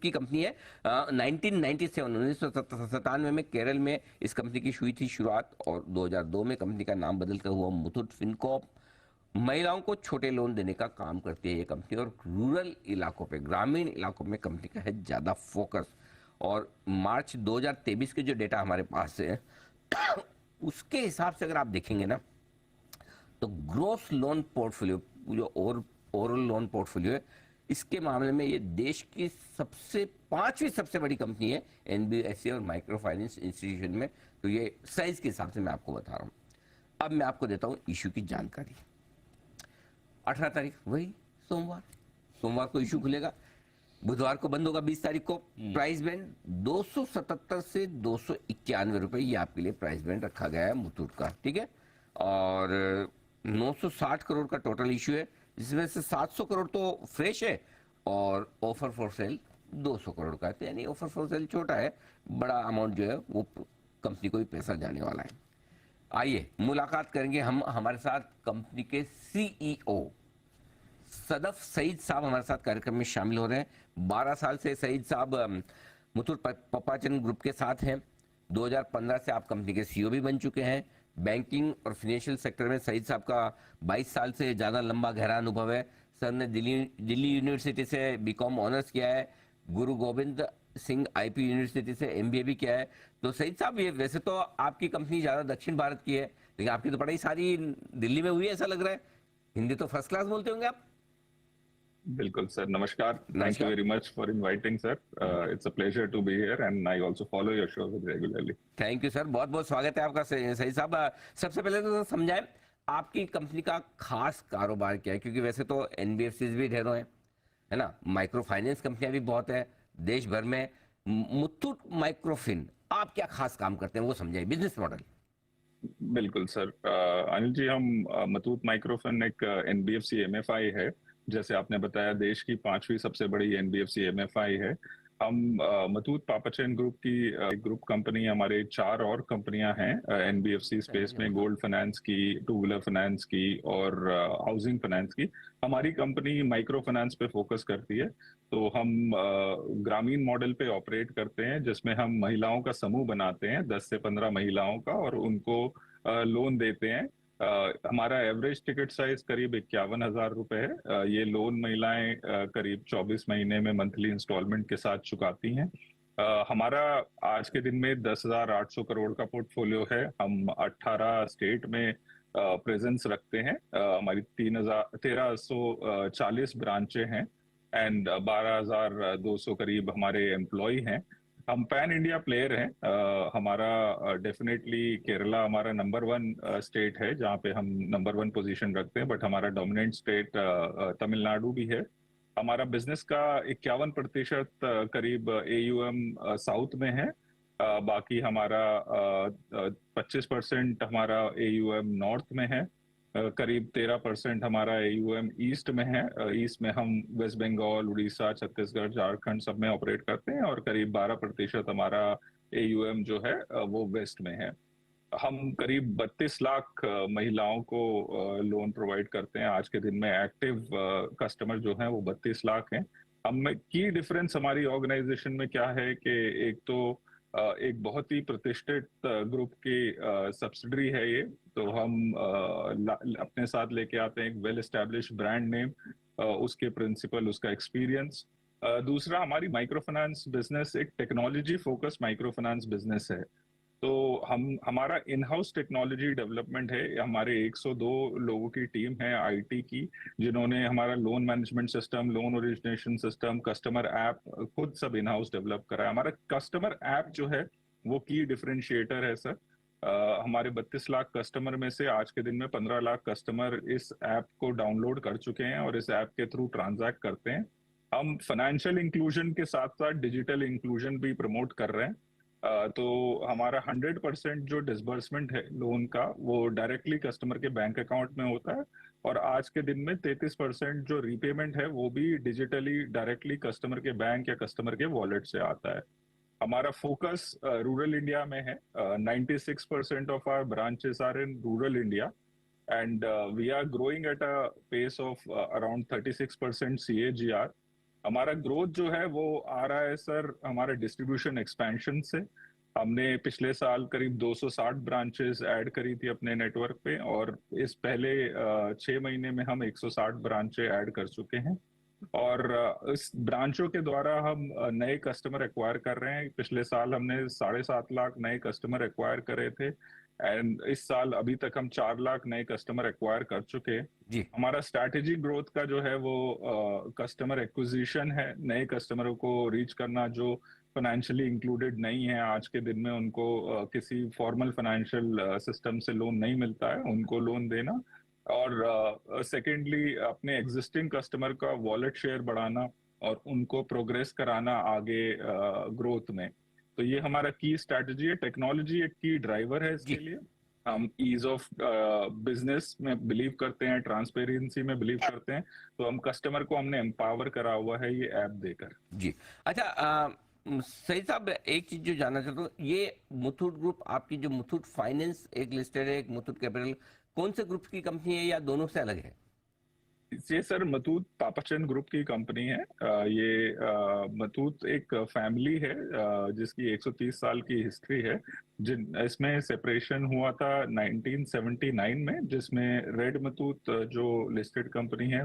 की कंपनी है। 1997 1997 में केरल में इस कंपनी की हुई थी शुरुआत, और 2002 में कंपनी का नाम बदलकर हुआ मुथूट फिनकॉर्प। महिलाओं को छोटे लोन देने का काम करती है ये कंपनी, और रूरल इलाकों पे, ग्रामीण इलाकों में कंपनी का है ज़्यादा फोकस। और मार्च 2023 के जो डेटा हमारे पास है उसके हिसाब से अगर आप देखेंगे ना, तो ग्रोस लोन पोर्टफोलियो, जो ओवरऑल लोन पोर्टफोलियो है, इसके मामले में ये देश की सबसे पांचवी सबसे बड़ी कंपनी है एनबीएफसी और माइक्रो फाइनेंस इंस्टीट्यूशन में। तो ये साइज के हिसाब से मैं आपको बता रहा हूँ। अब मैं आपको देता हूँ इशू की जानकारी। 18 तारीख, वही सोमवार, सोमवार को इशू खुलेगा, बुधवार को बंद होगा 20 तारीख को। प्राइस बैंड 277 से 291 रुपए, ये आपके लिए प्राइस बैंड रखा गया है मुथूट का, ठीक है। और 960 करोड़ का टोटल इशू है, जिसमें से 700 करोड़ तो फ्रेश है, और ऑफर फॉर सेल 200 करोड़ का है। तो यानी ऑफर फॉर सेल छोटा है, बड़ा अमाउंट जो है वो कंपनी को ही पैसा जाने वाला है। आइए मुलाकात करेंगे हम, हमारे साथ कंपनी के सीईओ सदफ सईद साहब हमारे साथ कार्यक्रम में शामिल हो रहे हैं। 12 साल से सईद साहब मुथूट पपाचन ग्रुप के साथ हैं। 2015 से आप कंपनी के सीईओ भी बन चुके हैं। बैंकिंग और फाइनेंशियल सेक्टर में सईद साहब का 22 साल से ज़्यादा लंबा गहरा अनुभव है। सर ने दिल्ली यूनिवर्सिटी से बीकॉम ऑनर्स किया है, गुरु गोविंद सिंह आईपी यूनिवर्सिटी से एमबीए भी किया है। तो सईद साहब, ये वैसे तो आपकी कंपनी ज़्यादा दक्षिण भारत की है, लेकिन आपकी तो पढ़ाई सारी दिल्ली में हुई है ऐसा लग रहा है। हिंदी तो फर्स्ट क्लास बोलते होंगे आप। बिल्कुल सर, नमस्कार। थैंक यू नमस्कार। Very much for inviting sir. It's a pleasure to be here and I also follow your show regularly. Thank you sir, बहुत बहुत स्वागत है आपका सही साहब। सबसे पहले तो समझाएं आपकी कंपनी का खास कारोबार क्या है, क्योंकि वैसे तो एनबीएफसी भी ढेरों हैं, है ना, माइक्रो फाइनेंस कंपनियां भी बहुत है देश भर में। मुथूट माइक्रोफिन, आप क्या खास काम करते हैं वो समझाइए, बिजनेस मॉडल। बिल्कुल सर। अनिल जी, हम मुथूट माइक्रोफिन एक एनबीएफसी एमएफआई है। जैसे आपने बताया, देश की पांचवी सबसे बड़ी एनबीएफसी एमएफआई है। हम मुथूट पापाचन ग्रुप की ग्रुप कंपनी, हमारे चार और कंपनियां हैं एनबीएफसी स्पेस में, गोल्ड फाइनेंस की, टू व्हीलर फाइनेंस की और हाउसिंग फाइनेंस की। हमारी कंपनी माइक्रो फाइनेंस पे फोकस करती है। तो हम ग्रामीण मॉडल पे ऑपरेट करते हैं, जिसमें हम महिलाओं का समूह बनाते हैं, 10 से 15 महिलाओं का, और उनको लोन देते हैं। हमारा एवरेज टिकट साइज करीब 51,000 रुपए है। ये लोन महिलाएं करीब 24 महीने में मंथली इंस्टॉलमेंट के साथ चुकाती हैं। हमारा आज के दिन में 10,800 करोड़ का पोर्टफोलियो है। हम 18 स्टेट में प्रेजेंस रखते हैं। हमारी 1340 ब्रांचें हैं एंड 12,200 करीब हमारे एम्प्लॉय हैं। हम पैन इंडिया प्लेयर हैं। हमारा डेफिनेटली केरला हमारा नंबर वन स्टेट है, जहाँ पे हम नंबर वन पोजीशन रखते हैं, बट हमारा डोमिनेंट स्टेट तमिलनाडु भी है। हमारा बिजनेस का 51% करीब एयूएम साउथ में है। बाकी हमारा 25% हमारा एयूएम नॉर्थ में है। करीब 13% हमारा एयूएम ईस्ट में है। ईस्ट में हम वेस्ट बंगाल, उड़ीसा, छत्तीसगढ़, झारखंड सब में ऑपरेट करते हैं, और करीब 12% हमारा एयूएम जो है वो वेस्ट में है। हम करीब 32 लाख महिलाओं को लोन प्रोवाइड करते हैं। आज के दिन में एक्टिव कस्टमर जो हैं वो 32 लाख हैं। हम की डिफरेंस हमारी ऑर्गेनाइजेशन में क्या है कि एक तो एक बहुत ही प्रतिष्ठित ग्रुप की सब्सिडरी है ये। तो हम अपने साथ लेके आते हैं एक वेल एस्टेब्लिश ब्रांड नेम, उसके प्रिंसिपल, उसका एक्सपीरियंस। दूसरा, हमारी माइक्रो फाइनेंस बिजनेस एक technology focus micro finance business है। तो हमारा इन हाउस टेक्नोलॉजी डेवलपमेंट है। हमारे 102 लोगों की टीम है आईटी की, जिन्होंने हमारा loan management system, loan origination system, customer app खुद सब इन हाउस डेवलप करा है। हमारा कस्टमर ऐप जो है वो की डिफरेंशिएटर है सर। हमारे 32 लाख कस्टमर में से आज के दिन में 15 लाख कस्टमर इस ऐप को डाउनलोड कर चुके हैं और इस ऐप के थ्रू ट्रांजैक्ट करते हैं। हम फाइनेंशियल इंक्लूजन के साथ साथ डिजिटल इंक्लूजन भी प्रमोट कर रहे हैं। तो हमारा 100% जो डिसबर्समेंट है लोन का, वो डायरेक्टली कस्टमर के बैंक अकाउंट में होता है। और आज के दिन में 33% जो रीपेमेंट है वो भी डिजिटली डायरेक्टली कस्टमर के बैंक या कस्टमर के वॉलेट से आता है। हमारा फोकस रूरल इंडिया में है। 96% of our branches are in rural India and we are growing at a pace of around 36% CAGR। हमारा ग्रोथ जो है वो आ रहा है सर हमारे डिस्ट्रीब्यूशन एक्सपेंशन से। हमने पिछले साल करीब 260 ब्रांचेस ऐड करी थी अपने नेटवर्क पे, और इस पहले 6 महीने में हम 160 ब्रांचें ऐड कर चुके हैं। और इस ब्रांचों के द्वारा हम नए कस्टमर एक्वायर कर रहे हैं। पिछले साल हमने 7.5 लाख नए कस्टमर एक्वायर करे थे, एंड इस साल अभी तक हम 4 लाख नए कस्टमर एक्वायर कर चुके हैं। जी हमारा स्ट्रैटेजी ग्रोथ का जो है वो कस्टमर एक्विजिशन है, नए कस्टमरों को रीच करना जो फाइनेंशियली इंक्लूडेड नहीं है आज के दिन में, उनको किसी फॉर्मल फाइनेंशियल सिस्टम से लोन नहीं मिलता है, उनको लोन देना। और सेकेंडली अपने एग्जिस्टिंग कस्टमर का वॉलेट शेयर बढ़ाना और उनको प्रोग्रेस कराना आगे ग्रोथ में। तो ये हमारा की स्ट्रैटेजी है। टेक्नोलॉजी एक की ड्राइवर है जी इसके लिए। हम ईज ऑफ बिजनेस में बिलीव करते हैं, ट्रांसपेरेंसी में बिलीव करते हैं, तो हम कस्टमर को हमने एम्पावर करा हुआ है ये ऐप देकर। जी। अच्छा, सही साहब, एक चीज जो जानना चाहता हूँ, ये मुथूट ग्रुप, आपकी जो मुथूट फाइनेंस एक लिस्टेड है, एक मुथूट कैपिटल, कौन से ग्रुप की कंपनी है या दोनों से अलग है? ये सर मथूट पापाचंद ग्रुप की कंपनी है। ये मथूट एक फैमिली है जिसकी 130 साल की हिस्ट्री है। जिन इसमें सेपरेशन हुआ था 1979 में, जिसमें रेड मथूट जो लिस्टेड कंपनी है